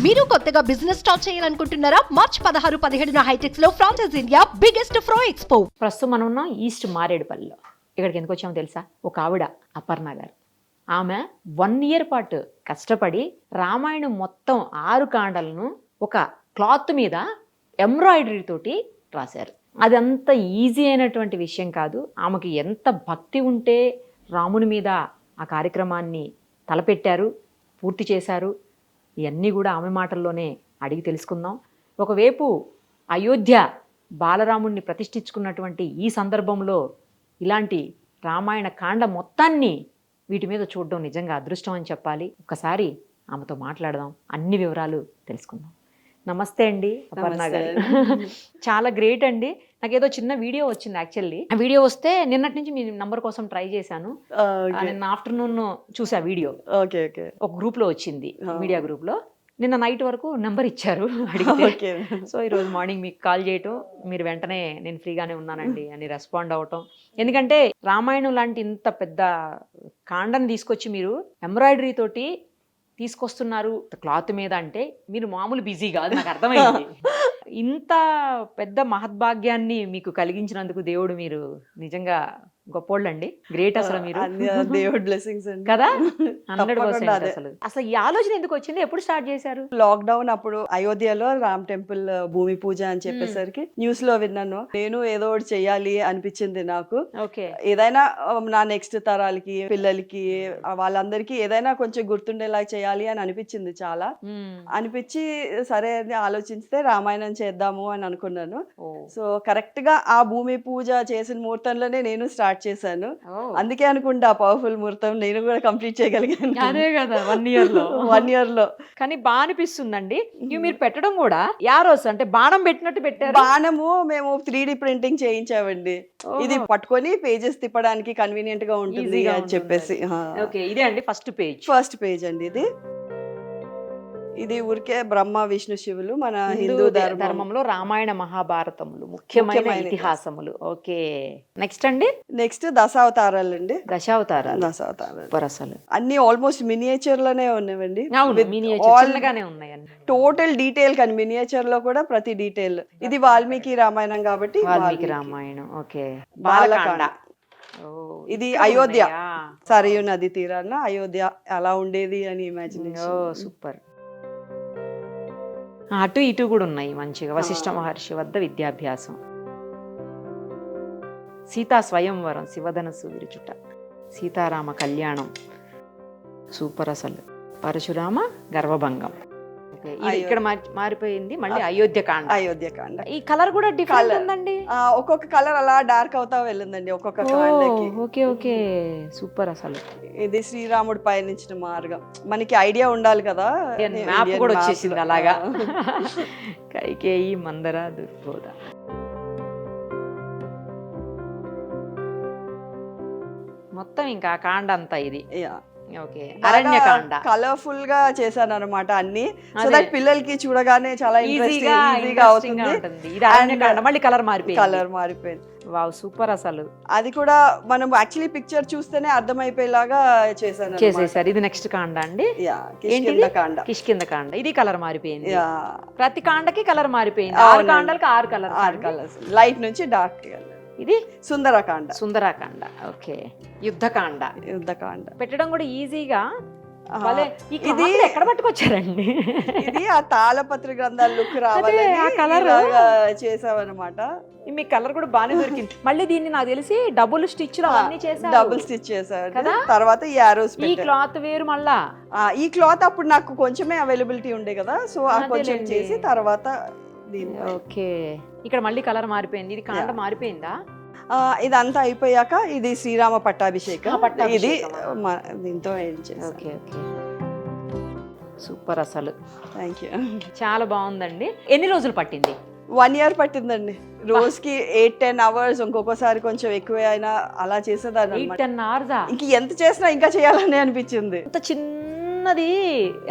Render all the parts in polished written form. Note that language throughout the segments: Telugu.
మీరు కొత్తగా బిజినెస్ స్టార్ట్ చేయాలనుకుంటున్నారా? మార్చ్ 16-17 హైటెక్స్ లో ఫ్రాన్సెస్ ఇండియా బిగ్గెస్ట్ ఫ్రో ఎక్స్పో. ప్రస్తుతం మనం ఉన్నాం ఈస్ట్ మారేడుపల్లిలో. ఇక్కడికి ఎందుకు వచ్చామో తెలుసా? ఒక ఆవిడ అపర్ణ గారు. ఆమె 1 ఇయర్ పాటు కష్టపడి రామాయణం మొత్తం 6 కాండలను ఒక క్లాత్ మీద ఎంబ్రాయిడరీ తోటి రాశారు. అది అంత ఈజీ అయినటువంటి విషయం కాదు. ఆమెకి ఎంత భక్తి ఉంటే రాముని మీద ఆ కార్యక్రమాన్ని తలపెట్టారు, పూర్తి చేశారు. ఇవన్నీ కూడా ఆమె మాటల్లోనే అడిగి తెలుసుకుందాం. ఒకవైపు అయోధ్య బాలరాముణ్ణి ప్రతిష్ఠించుకున్నటువంటి ఈ సందర్భంలో ఇలాంటి రామాయణ కాండ మొత్తాన్ని వీటి మీద చూడడం నిజంగా అదృష్టం అని చెప్పాలి. ఒకసారి ఆమెతో మాట్లాడదాం, అన్ని వివరాలు తెలుసుకుందాం. నమస్తే అండి అపర్ణ గారు. చాలా గ్రేట్ అండి. నాకేదో చిన్న వీడియో వచ్చింది. యాక్చువల్లీ ఆ వీడియో వస్తే నిన్నటి నుంచి మీ నంబర్ కోసం ట్రై చేశాను. నిన్న ఆఫ్టర్నూన్ చూసా వీడియో. ఒక గ్రూప్ లో వచ్చింది, మీడియా గ్రూప్ లో. నిన్న నైట్ వరకు నెంబర్ ఇచ్చారు అడిగితే. సో ఈరోజు మార్నింగ్ మీకు కాల్ చేయటం, మీరు వెంటనే నేను ఫ్రీగానే ఉన్నానండి అని రెస్పాండ్ అవటం. ఎందుకంటే రామాయణం లాంటి ఇంత పెద్ద కాండని తీసుకొచ్చి మీరు ఎంబ్రాయిడరీ తోటి తీసుకొస్తున్నారు క్లాత్ మీద అంటే మీరు మామూలు బిజీ కాదు, నాకు అర్థమైంది. ఇంత పెద్ద మహద్భాగ్యాన్ని మీకు కలిగించినందుకు దేవుడు మీరు నిజంగా గొప్పోళ్ళండి, గ్రేట్. అసలు మీరు దేవుడు బ్లెస్సింగ్స్ కదా 100%. అసలు ఈ ఆలోచన ఎందుకు వచ్చింది? ఎప్పుడు స్టార్ట్ చేశారు? లాక్డౌన్ అప్పుడు అయోధ్యలో రామ్ టెంపుల్ భూమి పూజ అని చెప్పేసరికి న్యూస్ లో విన్నాను. నేను ఏదో ఒకటి చెయ్యాలి అనిపించింది నాకు. ఓకే, ఏదైనా నా నెక్స్ట్ తరాలకి, పిల్లలకి, వాళ్ళందరికీ ఏదైనా కొంచెం గుర్తుండేలా చేయాలి అని అనిపించింది. చాలా అనిపించి సరే అని ఆలోచిస్తే రామాయణం చేద్దాము అని అనుకున్నాను. సో కరెక్ట్ గా ఆ భూమి పూజ చేసిన ముహూర్తంలోనే నేను స్టార్ట్ చేశాను. అందుకే అనుకుంటా ఆ పవర్ఫుల్ ముహూర్తం నేను కూడా కంప్లీట్ చేయగలిగాను. అదే కదా 1 year లో 1 year లో. కానీ బాగా అనిపిస్తుందండి. ఇవి మీరు పెట్టడం కూడా యారోస్ అంటే బాణం పెట్టినట్టు పెట్టారు. బాణము మేము 3D ప్రింటింగ్ చేయించామండి. ఇది పట్టుకొని పేజెస్ తిప్పడానికి కన్వీనియంట్ గా ఉంటుంది అని చెప్పేసి. ఓకే, ఇదే అండి ఫస్ట్ పేజ్ అండి. ఇది ఊరికే బ్రహ్మ విష్ణు శివులు మన హిందూ ధర్మంలో రామాయణ మహాభారతములు ముఖ్యమైన ఇతిహాసములు. ఓకే, నెక్స్ట్ అండి. నెక్స్ట్ దశావతారాలు అండి. దశావతారాలు అసలు అన్ని ఆల్మోస్ట్ మినియేచర్ లోనే ఉన్నాయండి. టోటల్ డీటెయిల్ కానీ మినియేచర్ లో కూడా ప్రతి డీటెయిల్. ఇది వాల్మీకి రామాయణం కాబట్టి వాల్మీకి రామాయణం. ఓకే, బాలకాండ. ఇది అయోధ్య, సరయూ నది తీరాన అయోధ్య అలా ఉండేది అని ఇమాజినేషన్. సూపర్. అటు ఇటు కూడా ఉన్నాయి మంచిగా. వశిష్ఠ మహర్షి వద్ద విద్యాభ్యాసం, సీతా స్వయంవరం, శివధనస్సు విరుచుట, సీతారామ కళ్యాణం, సూపర్. అసలు పరశురామ గర్వభంగం. ఇక్కడ మారిపోయింది మళ్ళీ అయోధ్యకాండ. ఈ కలర్ కూడా డిఫరెంట్ ఉందండి. ఒక్కొక్క కలర్ అలా డార్క్ అవుతా వెళ్ళిందండి ఒక్కొక్క కాండకి. Okay okay, super. అసలు ఇది శ్రీరాముడు పయనించిన మార్గం. మనకి ఐడియా ఉండాలి కదా, మ్యాప్ కూడా వచ్చేసింది అలాగా. కైకేయి, మందర, దుర్బోధ. మొత్తం ఇంకా కాండ అంతా ఇది. కలర్ఫుల్ గా చేశాను అనమాట అన్ని. సో దట్ పిల్లలకి చూడగానే చాలా ఈజీగా అవుతుంది. మళ్ళీ కలర్ మారిపోయింది. Wow, super. అసలు అది కూడా మనం యాక్చువల్లీ పిక్చర్ చూస్తేనే అర్థమైపోయేలాగా చేసేసారు. ఇది నెక్స్ట్ కాండ అండి. కిష్కింద కాండ. ఇది కలర్ మారిపోయింది. ప్రతి కాండకి కలర్ మారిపోయింది. 6 కాండలకి 6 కలర్స్, లైట్ నుంచి డార్క్. ఇది సుందరకాండ. ఓకే, యుద్ధకాండ. పెట్టడం కూడా ఈజీగా. ఇది ఎక్కడ పట్టుకొచ్చారండి? ఇది ఆ తాళపత్ర గ్రంథాల లుక్ రావాలి చేసావన్నమాట. మీ కలర్ కూడా బాగానే దొరికింది. మళ్ళీ దీన్ని నాకు తెలిసి డబుల్ స్టిచ్ చేశారు తర్వాత ఈ ఆరోస్. ఈ క్లాత్ వేరు మళ్ళా. ఈ క్లాత్ అప్పుడు నాకు కొంచెమే అవైలబిలిటీ ఉండే కదా, సో ఆ కొంచెం చేసి తర్వాత. ఓకే, ఇక్కడ మళ్ళీ కలర్ మారిపోయింది. ఇది కాండ మారిపోయిందా? ఇదంతా అయిపోయాక ఇది శ్రీరామ పట్టాభిషేకం. ఇది దీంతో ఓకే ఓకే, సూపర్. అసలు థ్యాంక్ యూ, చాలా బాగుందండి. ఎన్ని రోజులు పట్టింది? 1 year పట్టిందండి. రోజుకి 8-10 hours, ఇంకొకసారి కొంచెం ఎక్కువ అయినా అలా చేసేదాన్ని. 8-10 hours ఇంక ఎంత చేసినా ఇంకా చేయాలని అనిపించింది. అంత చిన్న అన్నది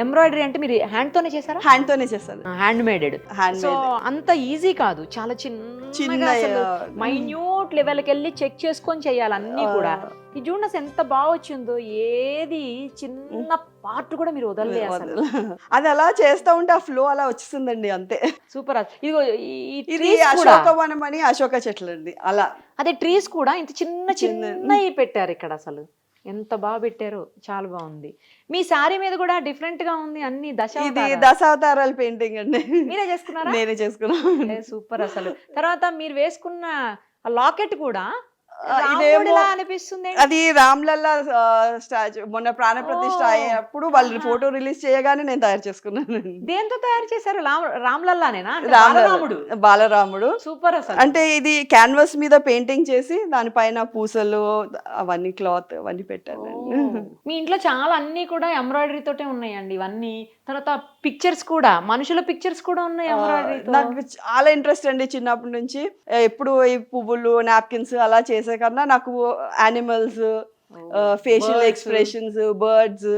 ఎంబ్రాయిడరీ అంటే మీరు హ్యాండ్ తోనే చేశారా? హ్యాండ్ తోనే చేస్తాను. హ్యాండ్ మేడెడ్. హ్యాండ్ సో అంత ఈజీ కాదు, చాలా చిన్నగా అసలు మైన్యూట్ లెవెల్కి వెళ్ళి చెక్ చేసుకొని చేయాలి అన్ని కూడా. ఈ చూడండి అసలు ఎంత బాగా వచ్చిందో, ఏది చిన్న పార్ట్ కూడా మీరు వదలలేదు అసలు. అది అలా చేస్తా ఉంటే ఆ ఫ్లో అలా వచ్చేస్తుందండి అంతే. సూపర్. ఇదిగో ఇది అశోకవనం అని అశోక చెట్లు అండి అలా. అదే ట్రీస్ కూడా ఇంత చిన్నవి పెట్టారు ఇక్కడ, అసలు ఎంత బాగా పెట్టారో, చాలా బాగుంది. మీ శారీ మీద కూడా డిఫరెంట్ గా ఉంది, అన్ని ఇది దశావతారాల పెయింటింగ్ అండి. మీరే చేసుకున్నారా? నేనే చేసుకున్నా. సూపర్ అసలు. తర్వాత మీరు వేసుకున్న లాకెట్ కూడా అనిపిస్తుంది. అది రామ్లల్లా స్టాచ్యూ మొన్న ప్రాణ ప్రతిష్ఠ అయ్యేప్పుడు వాళ్ళు ఫోటో రిలీజ్ చేయగానే నేను తయారు చేసుకున్నాను. దేంతో తయారు చేశారు? రామ్లల్లానేనా? బాలరాముడు. సూపర్ అసలు. అంటే ఇది క్యాన్వాస్ మీద పెయింటింగ్ చేసి దానిపైన పూసలు అవన్నీ క్లాత్ అవన్నీ పెట్టాను. మీ ఇంట్లో చాలా అన్ని కూడా ఎంబ్రాయిడరీ తోటే ఉన్నాయండి ఇవన్నీ. తర్వాత పిక్చర్స్ కూడా, మనుషుల పిక్చర్స్ కూడా ఉన్నాయి ఎంబ్రాయిడరీ. నాకు చాలా ఇంట్రెస్ట్ అండి చిన్నప్పటి నుంచి. ఎప్పుడు ఈ పువ్వులు నాప్కిన్స్ అలా చేసే కన్నా నాకు యానిమల్స్, ఫేషియల్ ఎక్స్ప్రెషన్స్, బర్డ్స్,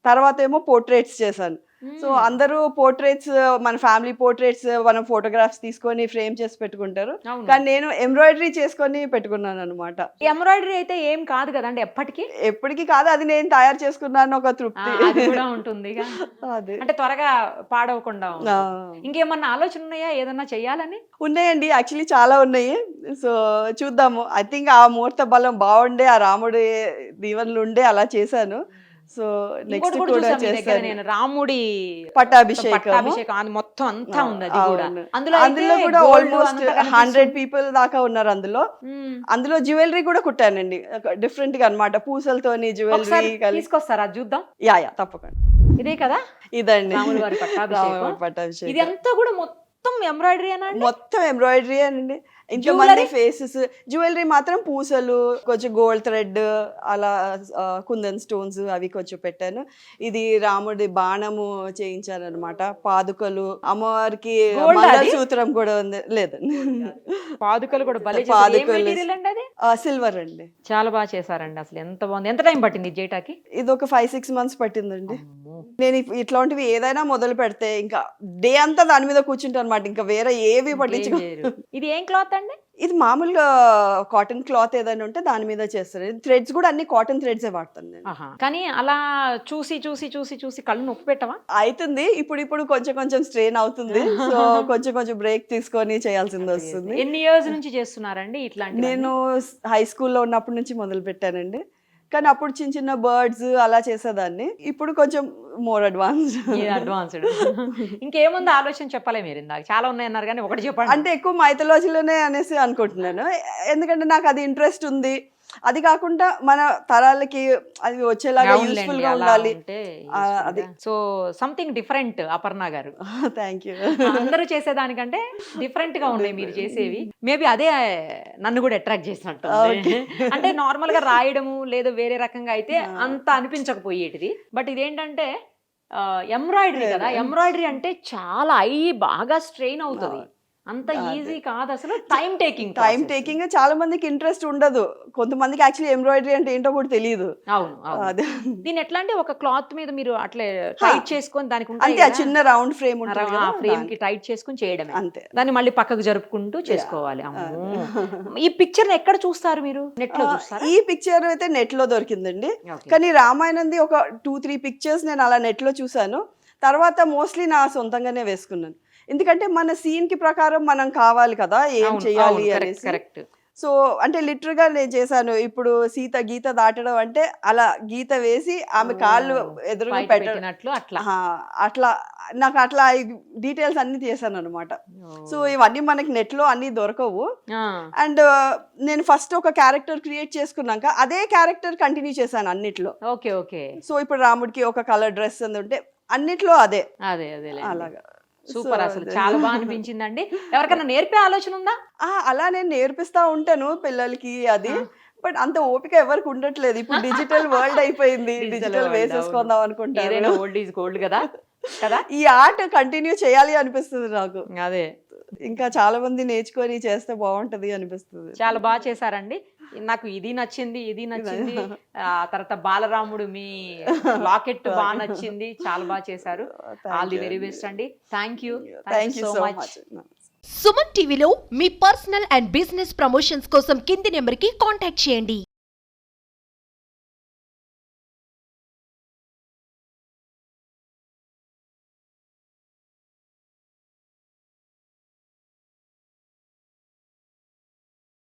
తర్వాత ఏమో పోర్ట్రేట్స్ చేశాను. సో అందరూ పోర్ట్రేట్స్, మన ఫ్యామిలీ పోర్ట్రేట్స్ మనం ఫోటోగ్రాఫ్స్ తీసుకొని ఫ్రేమ్ చేసి పెట్టుకుంటారు, కానీ నేను ఎంబ్రాయిడరీ చేసుకొని పెట్టుకున్నాను అనమాట. ఎంబ్రాయిడరీ అయితే ఏం కాదు కదండి, ఎప్పటికీ కాదు, అది నేను తయారు చేసుకున్నాను, ఒక తృప్తి కూడా ఉంటుంది. అదే అంటే త్వరగా పాడవకుండా. ఇంకేమన్నా ఆలోచన ఉన్నాయా ఏదన్నా చెయ్యాలని? ఉన్నాయండి, యాక్చువల్లీ చాలా ఉన్నాయి. సో చూద్దాము. ఐ థింక్ ఆ ముహూర్త బలం బాగుండే, ఆ రాముడి దీవెనలు ఉండే అలా చేశాను. సో నెక్స్ట్ కూడా చేస్తాను, రాముడి పట్టాభిషేకం మొత్తం అంతా ఉంది. అందులో కూడా ఆల్మోస్ట్ 100 పీపుల్ దాకా ఉన్నారు అందులో. అందులో జ్యువెలరీ కూడా కుట్టానండి, డిఫరెంట్ గా అన్నమాట, పూసలతోని జ్యువెలరీ తీసుకొస్తారా? చూద్దాం. యా తప్పకుండా. ఇదే కదా ఇదండి రాముడి వారి పట్టాభిషేకం. ఇది అంతా కూడా మొత్తం ఎంబ్రాయిడరీ అన్న? మొత్తం ఎంబ్రాయిడరీ అండి. ఇంతమంది ఫేసెస్, జ్యువెలరీ మాత్రం పూసలు, కొంచెం గోల్డ్ థ్రెడ్, అలా కుందన్ స్టోన్స్ అవి కొంచెం పెట్టాను. ఇది రాముడి బాణము చేయించాను అనమాట, పాదుకలు, అమ్మవారికి సూత్రం కూడా ఉంది. లేదండి, పాదుకలు కూడా సిల్వర్ అండి. చాలా బాగా చేశారండి అసలు, ఎంత బాగుంది. ఎంత టైం పట్టింది చేయటానికి? ఇది ఒక 5-6 months పట్టిందండి. నేను ఇట్లాంటివి ఏదైనా మొదలు పెడితే ఇంకా డే అంతా దాని మీద కూర్చుంటాను అనమాట, ఇంకా వేరే ఏవి పట్టించుకో. ఇది ఏం క్లాత్ అండి? ఇది మామూలుగా కాటన్ క్లాత్ ఏదైనా ఉంటే దాని మీద చేస్తారు. థ్రెడ్స్ కూడా అన్ని కాటన్ థ్రెడ్స్ వాడతాను నేను. కానీ అలా చూసి చూసి చూసి చూసి కళ్ళు నొప్పి పెట్టవా? అవుతుంది, ఇప్పుడు కొంచెం స్ట్రెయిన్ అవుతుంది. సో కొంచెం బ్రేక్ తీసుకొని చేయాల్సింది వస్తుంది. ఎన్ని ఇయర్స్ నుంచి చేస్తున్నారండి ఇట్లాంటి? నేను హై స్కూల్లో ఉన్నప్పటి నుంచి మొదలు పెట్టానండి, కానీ అప్పుడు చిన్న బర్డ్స్ అలా చేసేదాన్ని. ఇప్పుడు కొంచెం మోర్ అడ్వాన్స్డ్. ఇంకేముంది ఆలోచన చెప్పలే మీరు? ఇందాక చాలా ఉన్నాయన్నారు కానీ ఒకటి చెప్పండి. అంటే ఎక్కువ మైథాలజీలోనే అనేసి అనుకుంటున్నాను, ఎందుకంటే నాకు అది ఇంట్రెస్ట్ ఉంది. అది కాకుండా మన తరాలకి అది వచ్చేలాగా యూస్ఫుల్ గా ఉండాలి. అది సో సంథింగ్ డిఫరెంట్ అపర్ణ గారు. Thank you. అందరూ చేసేదానికంటే డిఫరెంట్ గా ఉన్నాయి మీరు చేసేవి. మేబీ అదే నన్ను కూడా అట్రాక్ట్ చేసినట్టు. అంటే నార్మల్ గా రాయడము లేదా వేరే రకంగా అయితే అంత అనిపించకపోయేటిది. బట్ ఇదేంటంటే ఎంబ్రాయిడరీ కదా, ఎంబ్రాయిడరీ అంటే చాలా బాగా స్ట్రెయిన్ అవుతుంది, అంత ఈజీ కాదు అసలు. టైం టేకింగ్ చాలా మందికి ఇంట్రెస్ట్ ఉండదు, కొంతమందికి యాక్చువల్లీ ఎంబ్రాయిడరీ అంటే ఏంటో కూడా తెలియదు. అవును. దీని ఎట్లా అంటే ఒక క్లాత్ మీద మీరు అట్లే టైట్ చేసుకొని దానికి అంటే చిన్న రౌండ్ ఫ్రేమ్ ఉంటుంది, ఆ ఫ్రేమ్ కి టైట్ చేసుకొని చేయడమే అంతే. దాన్ని మళ్ళీ పక్కకు జరుపుకుంటూ చేసుకోవాలి. ఈ పిక్చర్ ఎక్కడ చూస్తారు మీరు? నెట్ లో చూస్తారా? ఈ పిక్చర్ అయితే నెట్ లో దొరికిందండి, కానీ రామాయణంది ఒక 2-3 పిక్చర్స్ నేను అలా నెట్ లో చూసాను. తర్వాత మోస్ట్లీ నా సొంతంగానే వేసుకున్నాను, ఎందుకంటే మన సీన్ కి ప్రకారం మనం కావాలి కదా ఏం చేయాలి అనేసి. కరెక్ట్. సో అంటే లిటరల్ గా నేను చేశాను. ఇప్పుడు సీత గీత దాటడం అంటే అలా గీత వేసి ఆమె కాళ్ళు ఎదురుగా పెట్టినట్లు అట్లా నాకు అట్లా డీటెయిల్స్ అన్ని చేశాను అనమాట. సో ఇవన్నీ మనకి నెట్ లో అన్ని దొరకవు. అండ్ నేను ఫస్ట్ ఒక క్యారెక్టర్ క్రియేట్ చేసుకున్నాక అదే క్యారెక్టర్ కంటిన్యూ చేశాను అన్నిట్లో. సో ఇప్పుడు రాముడికి ఒక కలర్ డ్రెస్ ఉంటే అన్నిట్లో అదే అలాగా. సూపర్, అసలు చాలా బాగా అనిపించిందండి. ఎవరికైనా నేర్పే ఆలోచన ఉందా? అలా నేను నేర్పిస్తా ఉంటాను పిల్లలకి అది, బట్ అంత ఓపిక ఎవరికి ఉండట్లేదు. ఇప్పుడు డిజిటల్ వరల్డ్ అయిపోయింది, డిజిటల్ వేసేసుకుందాం అనుకుంటాను. ఓల్డ్ ఈజ్ గోల్డ్ కదా. ఈ ఆర్ట్ కంటిన్యూ చేయాలి అనిపిస్తుంది నాకు. అదే ఇంకా చాలా మంది నేర్చుకొని చేస్తే బాగుంటది అనిపిస్తుంది. చాలా బాగా చేశారండి. నాకు ఇది నచ్చింది, ఇది నచ్చింది. ఆ తర్వాత బాలరాముడు మీ లాకెట్ బాగా నచ్చింది, చాలా బాగా చేశారు. ఆల్ ది వెరీ బెస్ట్ అండి. Thank you so much. Suman టీవీలో మీ పర్సనల్ అండ్ బిజినెస్ ప్రమోషన్స్ కోసం కింది నెంబర్కి కాంటాక్ట్ చేయండి.